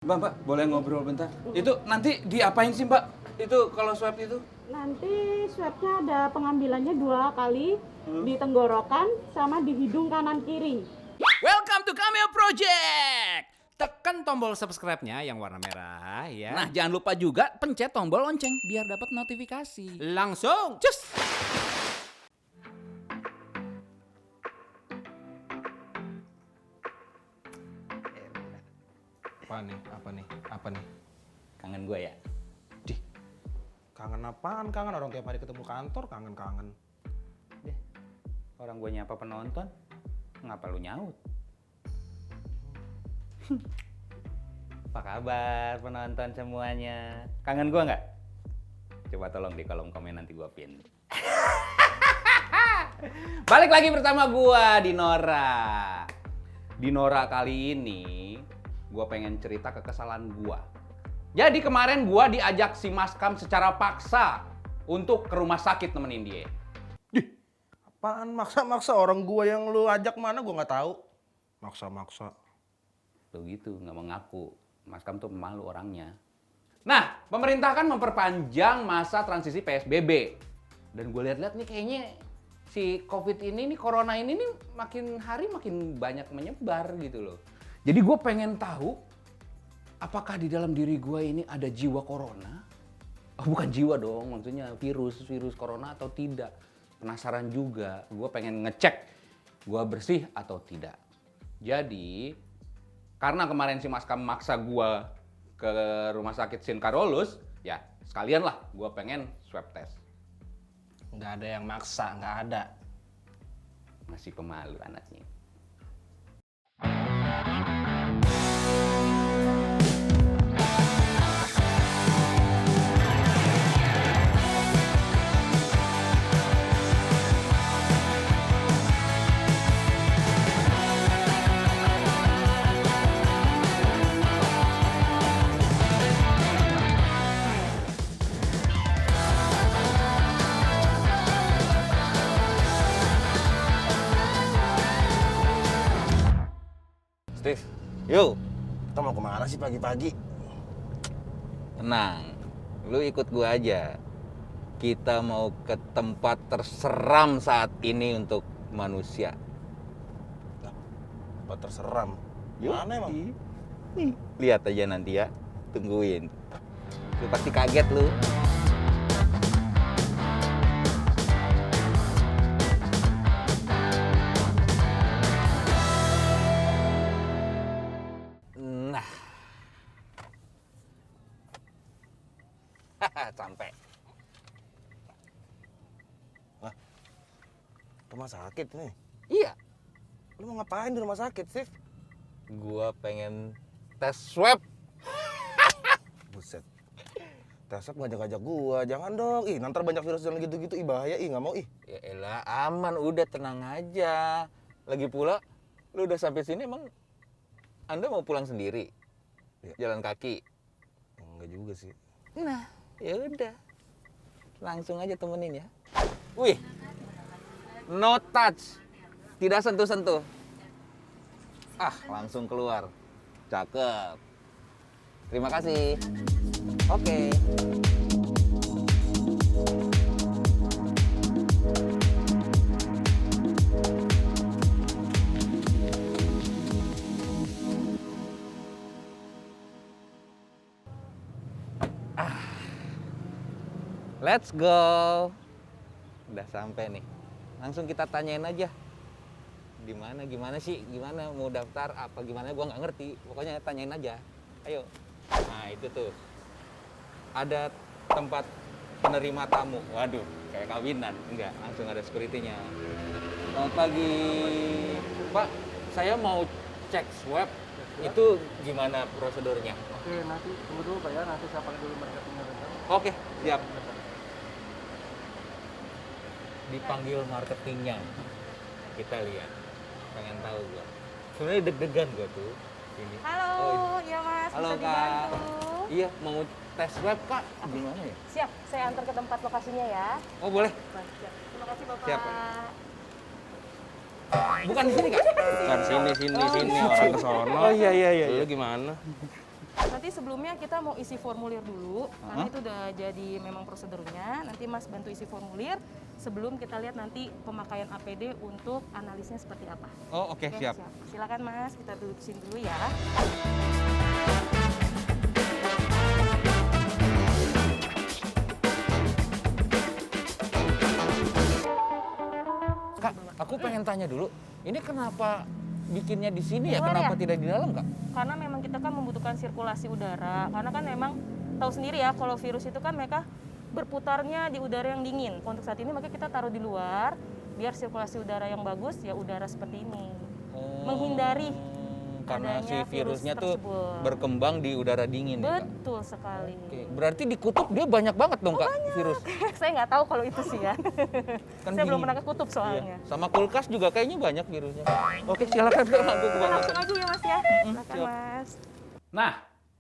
Mbak, boleh ngobrol bentar? Itu nanti diapain sih, Mbak? Itu kalau swab itu? Nanti swabnya ada pengambilannya 2 kali di tenggorokan sama di hidung kanan kiri. Welcome to Cameo Project. Tekan tombol subscribe-nya yang warna merah ya. Nah, jangan lupa juga pencet tombol lonceng biar dapat notifikasi. Langsung cus. Apa nih? Kangen gue ya? Dih, kangen apaan? Kangen orang tiap hari ketemu kantor, kangen-kangen. Deh, orang gue nyapa penonton, ngapa lu nyaut? Apa kabar penonton semuanya? Kangen gue nggak? Coba tolong di kolom komen nanti gue pin. Balik lagi bersama gue, Dinora. Dinora kali ini gue pengen cerita kesalahan gue. Jadi kemarin gue diajak si Maskam secara paksa untuk ke rumah sakit nemenin dia. Dih, apaan maksa-maksa orang gua yang lu ajak mana gua nggak tahu. Maksa-maksa. Tuh gitu, nggak mengaku. Maskam tuh malu orangnya. Nah, pemerintah kan memperpanjang masa transisi PSBB. Dan gue lihat-lihat nih kayaknya si COVID ini, corona ini nih makin hari makin banyak menyebar gitu loh. Jadi gue pengen tahu, apakah di dalam diri gue ini ada jiwa corona? Oh, bukan jiwa dong, maksudnya virus corona atau tidak. Penasaran juga, gue pengen ngecek gue bersih atau tidak. Jadi, karena kemarin si Maskam maksa gue ke rumah sakit Sin Carolus, ya sekalian lah gue pengen swab test. Nggak ada yang maksa, nggak ada. Masih pemalu anaknya. Steve, yuk. Kita mau kemana sih pagi-pagi? Tenang, lu ikut gua aja. Kita mau ke tempat terseram saat ini untuk manusia. Tempat terseram. Mana emang? Nih, lihat aja nanti ya. Tungguin. Lu pasti kaget lu. Nah. Sampai. Rumah sakit nih. Iya, Lu mau ngapain di rumah sakit, Steve? gua pengen tes swab. Buset. Tes swab ngajak-ngajak gua. Jangan dong. Ih, nanti banyak virus dan gitu-gitu. Ih, bahaya. Ih, nggak mau. Ih. Ya elah, aman, udah tenang aja. Lagi pula, lu udah sampai sini emang Anda mau pulang sendiri? Ya. Jalan kaki? Enggak juga sih. Nah, ya udah. Langsung aja temenin ya. Wih. No touch. Tidak sentuh-sentuh. Ah, langsung keluar. Cakep. Terima kasih. Oke. Let's go. Udah sampai nih. Langsung kita tanyain aja. Gimana sih? Gimana mau daftar apa gimana? Gua nggak ngerti. Pokoknya tanyain aja. Ayo. Nah, itu tuh. Ada tempat penerima tamu. Waduh, kayak kawinan. Enggak, langsung ada security-nya. Selamat pagi. Pak, saya mau cek swab. Itu gimana prosedurnya? Oke, nanti tunggu dulu Pak ya, nanti saya panggil dulu marketingnya bentar. Oke, siap. Dipanggil marketingnya. Kita lihat. Pengen tahu gua. Sebenarnya deg-degan gua tuh. Ini. Halo, Oh, ya Mas, halo, bisa Kak. dibantu? Iya, mau tes swab, Kak. Gimana ya? Siap, saya antar ke tempat lokasinya ya. Oh, boleh. Baik, siap. Terima kasih Bapak. Siap. Bukan di sini, Kak? Bukan sini, Oh, orang ke sono. Oh, iya. Lu gimana? Nanti sebelumnya kita mau isi formulir dulu, karena itu udah jadi memang prosedurnya. Nanti Mas bantu isi formulir sebelum kita lihat nanti pemakaian APD untuk analisnya seperti apa. Oh, oke, siap. Silakan Mas, kita duduk sini dulu ya. Kak, aku pengen tanya dulu, ini kenapa bikinnya di sini ya? Luar Kenapa ya? tidak di dalam, Kak? Karena memang kita kan membutuhkan sirkulasi udara. Karena kan memang tahu sendiri ya, kalau virus itu kan mereka berputarnya di udara yang dingin. Untuk saat ini makanya kita taruh di luar, biar sirkulasi udara yang bagus ya udara seperti ini. Menghindari Karena si adanya virusnya virus tuh tersebut. berkembang di udara dingin ya, Kak? Betul sekali. Oke, berarti di kutub dia banyak banget dong, Kak, virus. Saya nggak tahu kalau itu sih ya. Kan Saya belum dingin. pernah ke kutub soalnya. Iya. Sama kulkas juga kayaknya banyak virusnya. Oke, silakan Kak, aku ke bawah. Langsung aja ya Mas ya. Silakan siap. Mas. Nah,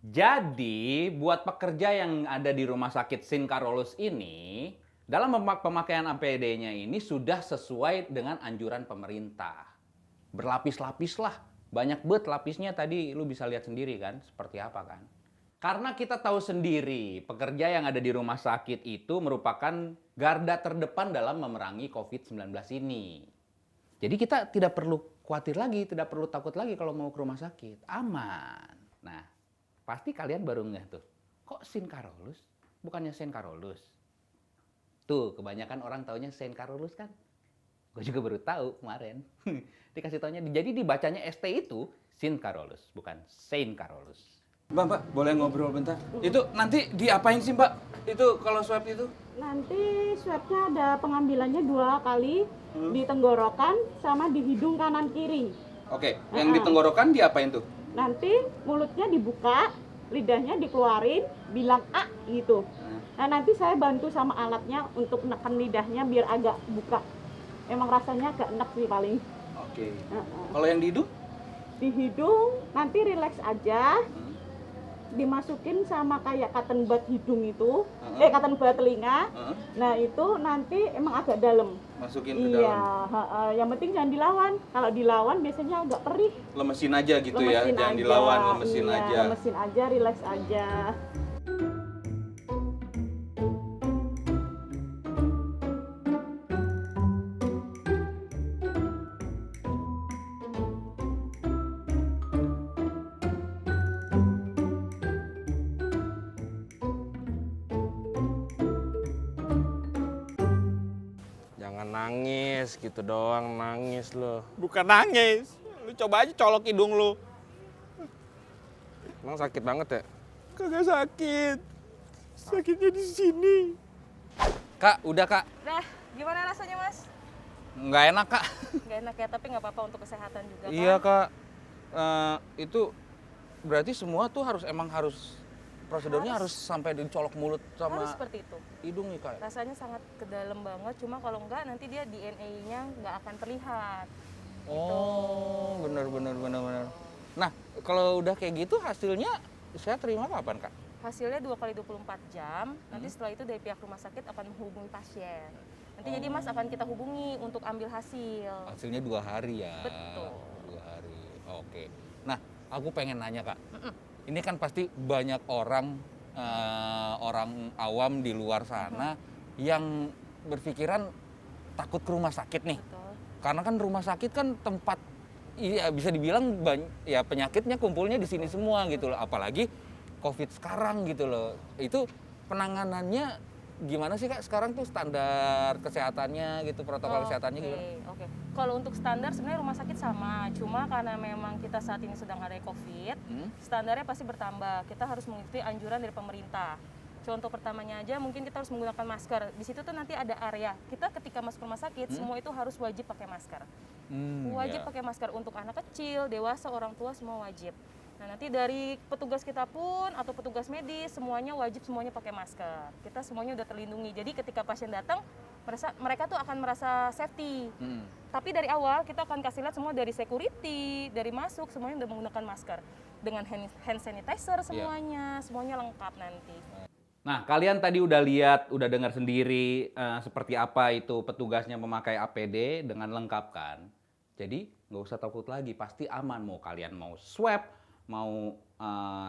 jadi buat pekerja yang ada di Rumah Sakit Sin Carolus ini, dalam pemakaian APD-nya ini sudah sesuai dengan anjuran pemerintah. Berlapis-lapis lah. Banyak banget lapisnya, tadi lu bisa lihat sendiri kan, seperti apa kan. Karena kita tahu sendiri, pekerja yang ada di rumah sakit itu merupakan garda terdepan dalam memerangi COVID-19 ini. Jadi kita tidak perlu khawatir lagi, tidak perlu takut lagi kalau mau ke rumah sakit. Aman. Nah, pasti kalian baru ngeh tuh, kok Sin Carolus? Bukannya Saint Carolus? Tuh, kebanyakan orang taunya Saint Carolus kan? Gue juga baru tahu kemarin. Dikasih taunya, jadi dibacanya ST itu Sin Carolus, bukan Saint Carolus. Mbak, boleh ngobrol bentar? Itu nanti diapain sih, Mbak? Itu kalau swab itu? Nanti swabnya ada pengambilannya 2 kali di tenggorokan sama di hidung kanan kiri. Oke, yang di tenggorokan diapain tuh? Nanti mulutnya dibuka, lidahnya dikeluarin, bilang A gitu. Nah nanti saya bantu sama alatnya untuk menekan lidahnya biar agak buka. Emang rasanya agak enak sih paling. Oke. Kalau yang di hidung? Di hidung nanti rileks aja. Dimasukin sama kayak cotton bud hidung itu, cotton bud telinga. Nah itu nanti emang agak dalam. Masukin ke Iya, dalam? yang penting jangan dilawan. Kalau dilawan biasanya agak perih. Lemesin aja gitu ya? Lemesin Jangan aja. dilawan, lemesin Iya, aja. lemesin aja, rileks aja. Jangan nangis gitu doang, nangis lo. Bukan nangis. Lu coba aja colok hidung lu. Emang sakit banget ya? Kagak sakit. Sakitnya di sini. Kak, udah Kak. Nah, gimana rasanya Mas? Nggak enak Kak. Nggak enak ya, tapi nggak apa-apa untuk kesehatan juga kan? Iya Kak. Itu berarti semua tuh emang harus prosedurnya harus sampai dicolok mulut sama Harus seperti itu. hidung nih Kak. Rasanya sangat ke dalam banget, cuma kalau enggak nanti dia DNA-nya nggak akan terlihat. Oh, bener. Nah, kalau udah kayak gitu hasilnya saya terima kapan Kak? Hasilnya 2 kali 24 jam, nanti setelah itu dari pihak rumah sakit akan menghubungi pasien. Nanti jadi Mas akan kita hubungi untuk ambil hasil. Hasilnya 2 hari ya. Betul. 2 hari. Oke. Nah, aku pengen nanya Kak. Ini kan pasti banyak orang orang awam di luar sana yang berpikiran takut ke rumah sakit nih. Betul. Karena kan rumah sakit kan tempat ya bisa dibilang ya penyakitnya kumpulnya di sini semua gitu loh. Apalagi COVID sekarang gitu loh. Itu penanganannya gimana sih Kak sekarang tuh standar kesehatannya gitu, protokol kesehatannya gimana? Oke. Kalau untuk standar sebenarnya rumah sakit sama, cuma karena memang kita saat ini sedang ada COVID, standarnya pasti bertambah. Kita harus mengikuti anjuran dari pemerintah. Contoh pertamanya aja mungkin kita harus menggunakan masker. Di situ tuh nanti ada area. Kita ketika masuk rumah sakit semua itu harus wajib pakai masker. Wajib pakai masker untuk anak kecil, dewasa, orang tua semua wajib. Nah nanti dari petugas kita pun atau petugas medis semuanya wajib semuanya pakai masker. Kita semuanya udah terlindungi. Jadi ketika pasien datang mereka tuh akan merasa safety. Tapi dari awal kita akan kasih lihat semua dari security, dari masuk semuanya udah menggunakan masker dengan hand sanitizer semuanya lengkap nanti. Nah, kalian tadi udah lihat, udah dengar sendiri seperti apa itu petugasnya memakai APD dengan lengkap kan. Jadi nggak usah takut lagi, pasti aman. Mau kalian mau swab, mau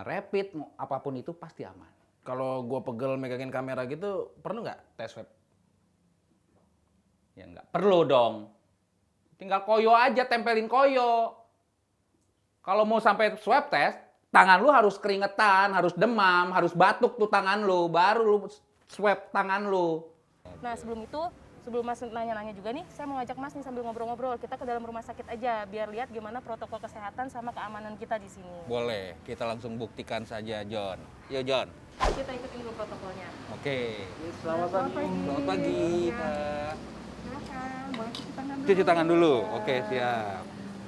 rapid, mau apapun itu pasti aman. Kalau gua pegel megangin kamera gitu, perlu nggak tes swab? Ya nggak perlu dong. Tinggal koyo aja, tempelin koyo. Kalau mau sampai swab test, tangan lu harus keringetan, harus demam, harus batuk tuh tangan lu, baru lu swab tangan lu. Nah sebelum itu, sebelum Mas nanya-nanya juga nih, saya mau ngajak Mas nih sambil ngobrol-ngobrol. Kita ke dalam rumah sakit aja, biar lihat gimana protokol kesehatan sama keamanan kita di sini. Boleh, kita langsung buktikan saja, John. Yuk, John. Kita ikutin dulu protokolnya. Oke. Selamat pagi. Selamat pagi, Pak. Silakan, boleh cuci tangan dulu. Cuci tangan dulu. Oke, siap.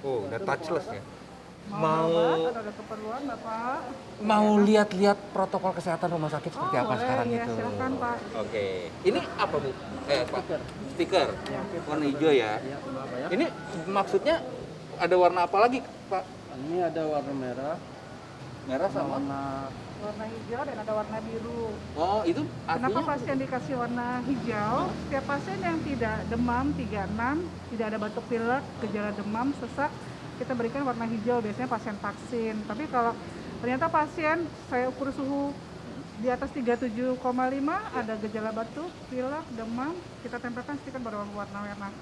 Oh, udah touchless ya. Ada keperluan Bapak? Mau lihat-lihat protokol kesehatan rumah sakit seperti apa boleh, sekarang ya, itu. silakan, Pak. Oke. Ini apa, Bu? Pak. Stiker. Warna hijau ya. Ya, Bapak ya. Ini maksudnya ada warna apa lagi, Pak? Ini ada warna merah, Merah sama. Warna hijau dan ada warna biru. Oh, itu Kenapa artinya pasien dikasih warna hijau? Setiap pasien yang tidak demam 36, tidak ada batuk pilek, gejala demam, sesak, kita berikan warna hijau, biasanya pasien vaksin. Tapi kalau ternyata pasien saya ukur suhu di atas 37,5, ada gejala batuk, pilek, demam, kita tempelkan stiker berwarna merah.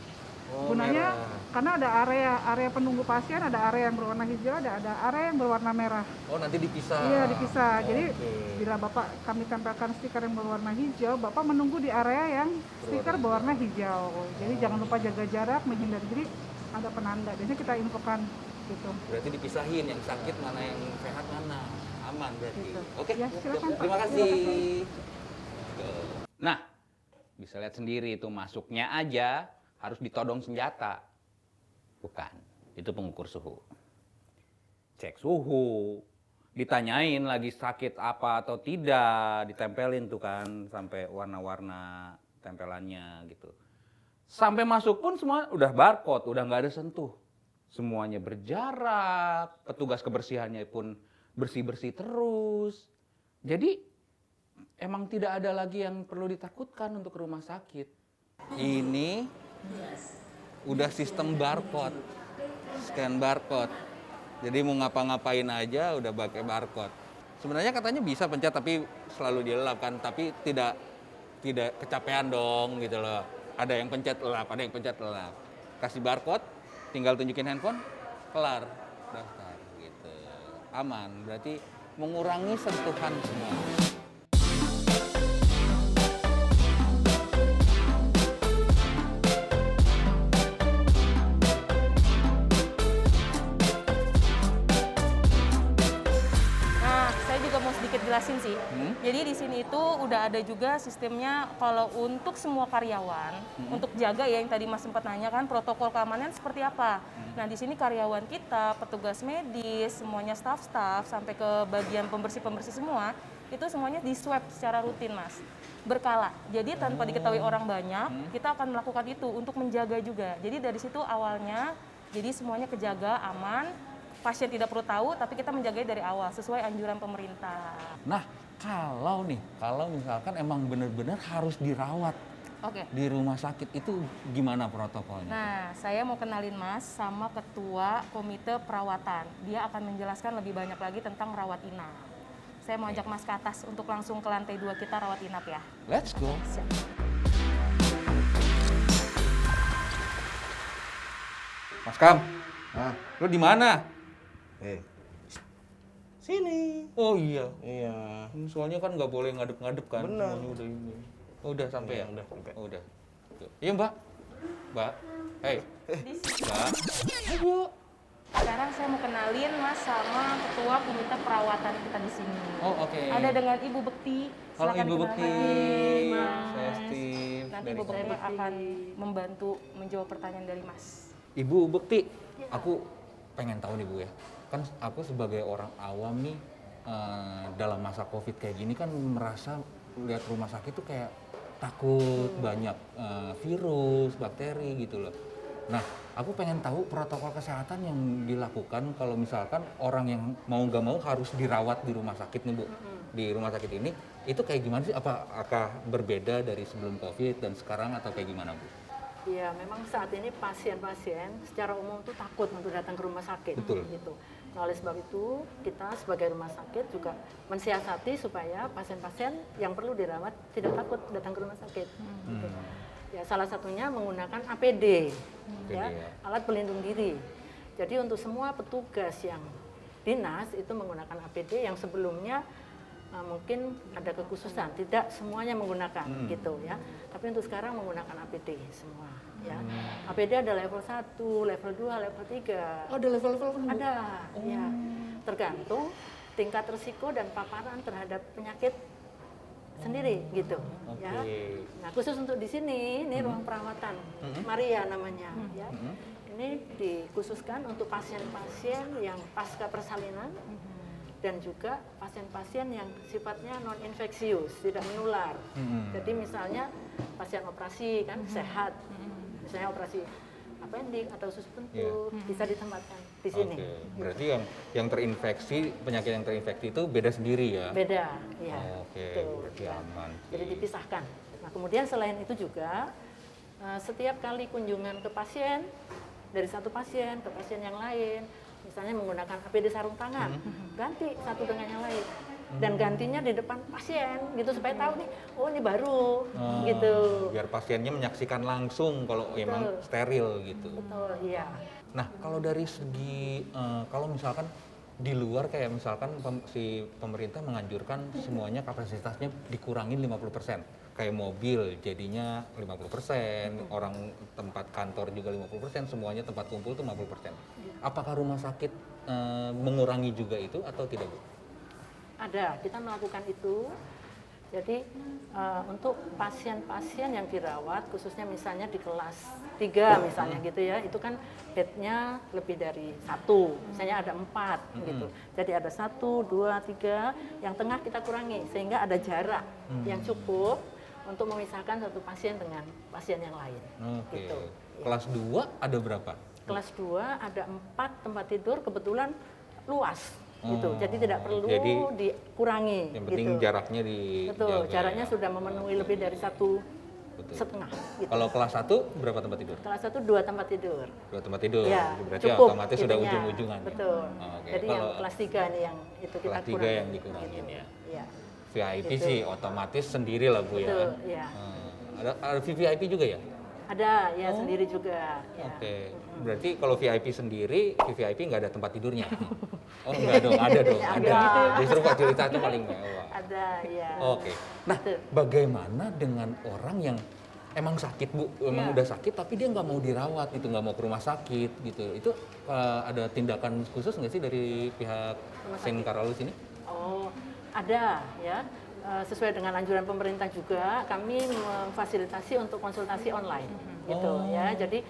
Gunanya karena ada area penunggu pasien, ada area yang berwarna hijau, ada area yang berwarna merah. Oh, nanti dipisah. Iya dipisah. Jadi Oke. bila Bapak kami tempelkan stiker yang berwarna hijau, Bapak menunggu di area yang stiker berwarna hijau. Jadi jangan lupa jaga jarak, menghindari. Jadi ada penanda. Biasanya kita infokan gitu. Berarti dipisahin yang sakit mana yang sehat mana. Aman berarti. Gitu. Oke. Ya, silakan, Pak. Terima kasih. Nah, bisa lihat sendiri itu masuknya aja harus ditodong senjata. Bukan, itu pengukur suhu. Cek suhu, ditanyain lagi sakit apa atau tidak, ditempelin tuh kan sampai warna-warna tempelannya gitu. Sampai masuk pun semua udah barcode, udah nggak ada sentuh. Semuanya berjarak, petugas kebersihannya pun bersih-bersih terus. Jadi emang tidak ada lagi yang perlu ditakutkan untuk rumah sakit. Ini udah sistem barcode, scan barcode. Jadi mau ngapa-ngapain aja udah pakai barcode. Sebenarnya katanya bisa pencet tapi selalu dilelap kan, tapi tidak kecapean dong gitu loh. Ada yang pencet lelap, ada yang pencet lelap. Kasih barcode, tinggal tunjukin handphone, kelar daftar gitu. Aman, berarti mengurangi sentuhan semua. jelasin sih. Jadi di sini itu udah ada juga sistemnya kalau untuk semua karyawan, untuk jaga ya yang tadi Mas sempat nanya kan protokol keamanan seperti apa. Nah di sini karyawan kita, petugas medis, semuanya staff-staff sampai ke bagian pembersih-pembersih semua, itu semuanya di swab secara rutin Mas. Berkala. Jadi tanpa diketahui orang banyak, kita akan melakukan itu untuk menjaga juga. Jadi dari situ awalnya, jadi semuanya kejaga, aman, pasien tidak perlu tahu, tapi kita menjaganya dari awal sesuai anjuran pemerintah. Nah, kalau misalkan emang benar-benar harus dirawat Oke. di rumah sakit itu gimana protokolnya? Nah, saya mau kenalin Mas sama ketua komite perawatan. Dia akan menjelaskan lebih banyak lagi tentang rawat inap. Saya mau ajak Mas ke atas untuk langsung ke lantai 2 kita rawat inap ya. Let's go. Siap. Mas Kam, Hah? lu di mana? Sini. Oh iya. Iya. Soalnya kan nggak boleh ngadep-ngadep kan. Benar. Semuanya udah ini. Oh, udah sampai Iya, ya? udah sampai. Oh, udah. Iya, Mbak. Mbak. Hei. Di sini. Mbak. Ayo. Sekarang saya mau kenalin Mas sama ketua komite perawatan kita di sini. Oh, oke. Ada dengan Ibu Bekti. Halo Silakan Ibu dikenalkan. Bekti. Mas. Saya Steve. Nanti dari Ibu Bekti Komite. akan membantu menjawab pertanyaan dari Mas. Ibu Bekti, aku pengen tahu nih Bu ya. Kan aku sebagai orang awam nih dalam masa Covid kayak gini kan merasa lihat rumah sakit tuh kayak takut banyak virus, bakteri gitu loh. Nah, aku pengen tahu protokol kesehatan yang dilakukan kalau misalkan orang yang mau nggak mau harus dirawat di rumah sakit nih Bu. Di rumah sakit ini, itu kayak gimana sih? Apakah berbeda dari sebelum Covid dan sekarang atau kayak gimana Bu? Iya, memang saat ini pasien-pasien secara umum tuh takut untuk datang ke rumah sakit. Betul. Gitu. Nah, oleh sebab itu kita sebagai rumah sakit juga mensiasati supaya pasien-pasien yang perlu dirawat tidak takut datang ke rumah sakit. Gitu. Ya, salah satunya menggunakan APD, ya, alat pelindung diri. Jadi untuk semua petugas yang dinas itu menggunakan APD yang sebelumnya mungkin ada kekhususan, tidak semuanya menggunakan gitu ya. Tapi untuk sekarang menggunakan APD semua ya. APD ada level 1, level 2, level 3. Oh, ada level-level kan? Ada, ya. Tergantung tingkat risiko dan paparan terhadap penyakit sendiri gitu ya. Nah, khusus untuk di sini ini ruang perawatan Maria namanya ya. Ini dikhususkan untuk pasien-pasien yang pasca persalinan dan juga pasien-pasien yang sifatnya non infeksius, tidak menular. Jadi misalnya pasien operasi kan sehat, misalnya operasi appendix atau usus buntu bisa ditempatkan di sini. Berarti yang terinfeksi, penyakit yang terinfeksi itu beda sendiri ya? Beda, ya. Berarti aman. Jadi dipisahkan. Nah, kemudian selain itu juga setiap kali kunjungan ke pasien, dari satu pasien ke pasien yang lain, misalnya menggunakan APD sarung tangan, ganti satu dengan yang lain. Dan gantinya di depan pasien gitu supaya tahu nih, oh ini baru gitu. Biar pasiennya menyaksikan langsung kalau memang steril gitu. Betul, iya. Nah, kalau dari segi kalau misalkan di luar kayak misalkan si pemerintah menganjurkan semuanya kapasitasnya dikurangin 50%. Kayak mobil jadinya 50%, orang tempat kantor juga 50%, semuanya tempat kumpul itu 50%. Apakah rumah sakit mengurangi juga itu atau tidak, Bu? Ada, kita melakukan itu. Jadi untuk pasien-pasien yang dirawat, khususnya misalnya di kelas 3 misalnya gitu ya, itu kan bednya lebih dari 1, misalnya ada 4 gitu. Jadi ada 1, 2, 3, yang tengah kita kurangi sehingga ada jarak yang cukup untuk memisahkan satu pasien dengan pasien yang lain. Gitu. Kelas 2 ada berapa? Kelas 2 ada 4 tempat tidur, kebetulan luas. Gitu. Jadi tidak perlu dikurangi. Yang penting gitu. jaraknya Betul, jaraknya sudah memenuhi lebih dari 1,5. Gitu. Kalau kelas 1 berapa tempat tidur? Kelas 1 2 tempat tidur. 2 tempat tidur. Ya, berarti cukup, otomatis sudah itunya. ujung-ujungan. Betul. Jadi kalau yang kelas 3 nih yang itu kita kelas 3 kurangi. yang dikurangin gitu. ya. VIP Gitu. sih otomatis sendiri lah, Bu. Betul, ya. ya. Ada VVIP juga ya? Ada, ya sendiri juga. Ya. Oke. Berarti kalau VIP sendiri, VVIP nggak ada tempat tidurnya? Oh enggak dong, ada dong, ada. Justru fasilitasnya paling mewah. Ada, ya. Oke. Nah, bagaimana dengan orang yang emang sakit, Bu? Emang udah sakit tapi dia nggak mau dirawat gitu, nggak mau ke rumah sakit gitu. Itu ada tindakan khusus nggak sih dari pihak St. Carolus ini? Oh, ada ya. Sesuai dengan anjuran pemerintah juga, kami memfasilitasi untuk konsultasi online, gitu ya. Jadi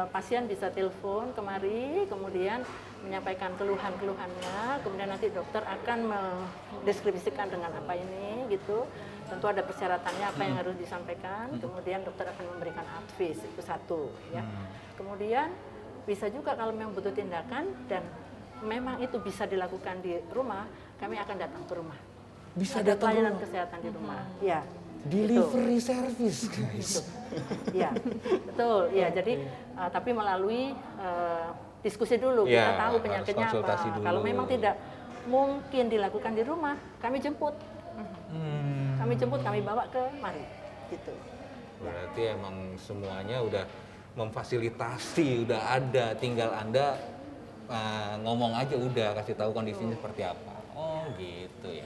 pasien bisa telepon kemari, kemudian menyampaikan keluhan-keluhannya, kemudian nanti dokter akan mendeskripsikan dengan apa ini, gitu. Tentu ada persyaratannya apa yang harus disampaikan, kemudian dokter akan memberikan advice, itu satu, ya. Kemudian bisa juga kalau memang butuh tindakan dan memang itu bisa dilakukan di rumah, kami akan datang ke rumah. Bisa ada datang pelayanan kesehatan di rumah. Ya. Delivery service, guys. Ya, betul. Ya, jadi tapi melalui diskusi dulu, kita tahu penyakitnya apa. Kalau memang tidak mungkin dilakukan di rumah, kami jemput. Kami jemput, kami bawa ke mari. Gitu. Berarti emang semuanya udah memfasilitasi, udah ada, tinggal Anda ngomong aja udah, kasih tahu kondisinya seperti apa. Oh, gitu ya.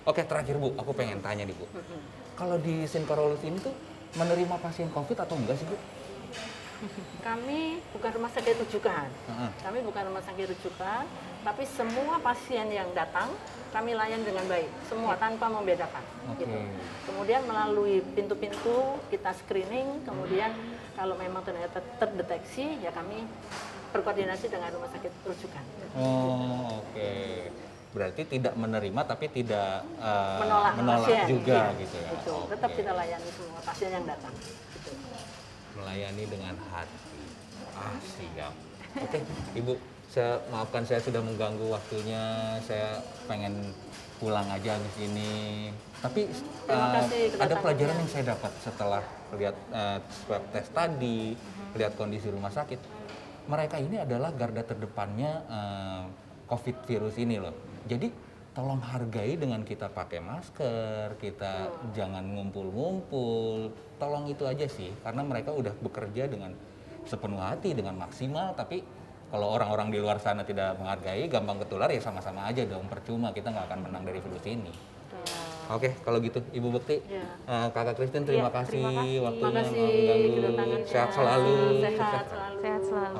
Oke, terakhir Bu, aku pengen tanya nih Bu. Kalau di St. Carolus ini tuh menerima pasien COVID atau enggak sih Bu? Kami bukan rumah sakit rujukan. Kami bukan rumah sakit rujukan, tapi semua pasien yang datang kami layan dengan baik, semua tanpa membedakan. Gitu. Kemudian melalui pintu-pintu kita screening, kemudian kalau memang ternyata terdeteksi, ya kami berkoordinasi dengan rumah sakit rujukan. Oh, oke. Berarti tidak menerima tapi tidak menolak pasien, juga iya, gitu ya. Itu. Tetap kita layani semua pasien yang datang. Gitu. Melayani dengan hati. Siap. Oke, Ibu, maafkan saya sudah mengganggu waktunya. Saya pengen pulang aja di sini. Tapi ada pelajaran yang saya dapat setelah lihat swab test tadi, lihat kondisi rumah sakit. Mereka ini adalah garda terdepannya COVID virus ini loh. Jadi tolong hargai dengan kita pakai masker, kita jangan ngumpul-ngumpul. Tolong itu aja sih, karena mereka udah bekerja dengan sepenuh hati, dengan maksimal. Tapi kalau orang-orang di luar sana tidak menghargai, gampang ketular ya sama-sama aja dong. Percuma, kita nggak akan menang dari virus ini. Oke, kalau gitu Ibu Bekti, Kakak Christine terima kasih waktunya mau mengganggu. kedatangannya. Sehat selalu. Sehat selalu. Sehat selalu.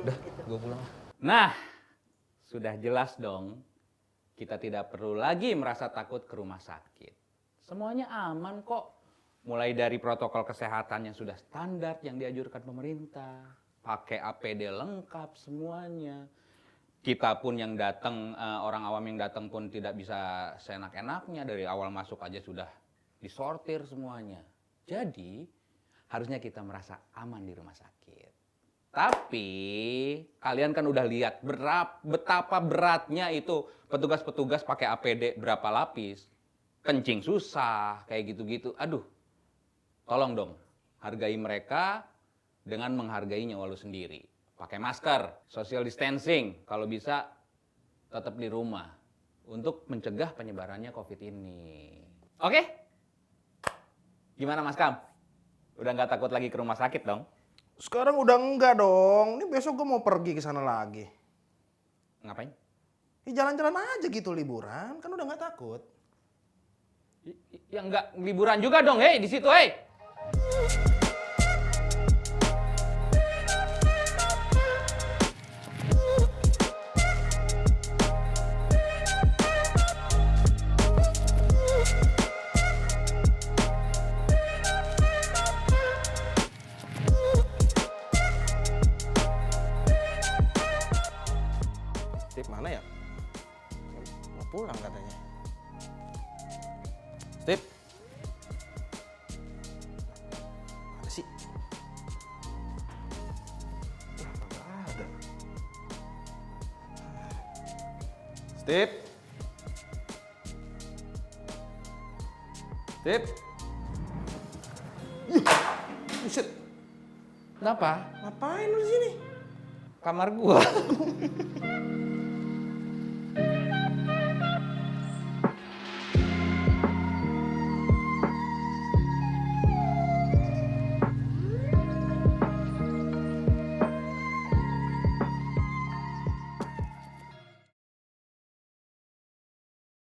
Udah, gue pulang. Nah, sudah jelas dong, kita tidak perlu lagi merasa takut ke rumah sakit. Semuanya aman kok. Mulai dari protokol kesehatan yang sudah standar yang dianjurkan pemerintah, pakai APD lengkap semuanya. Kita pun yang datang, orang awam yang datang pun tidak bisa seenak-enaknya, dari awal masuk aja sudah disortir semuanya. Jadi, harusnya kita merasa aman di rumah sakit. Tapi, kalian kan udah lihat betapa beratnya itu petugas-petugas pakai APD berapa lapis. Kencing susah, kayak gitu-gitu. Aduh, tolong dong, hargai mereka dengan menghargai nyawa lu sendiri. Pakai masker, social distancing, kalau bisa tetap di rumah untuk mencegah penyebarannya COVID ini. Oke? Gimana Mas Kam? Udah nggak takut lagi ke rumah sakit dong? Sekarang udah enggak dong. Ini besok gue mau pergi ke sana lagi. Ngapain? Jalan-jalan aja gitu liburan, kan udah nggak takut. Ya nggak liburan juga dong, hei di situ, hei. Steve mana ya? Mau pulang katanya. Steve. Mana sih? Nggak ada. Steve. Steve. Ih, buset. Kenapa? Ngapain lu di sini? Kamar gua.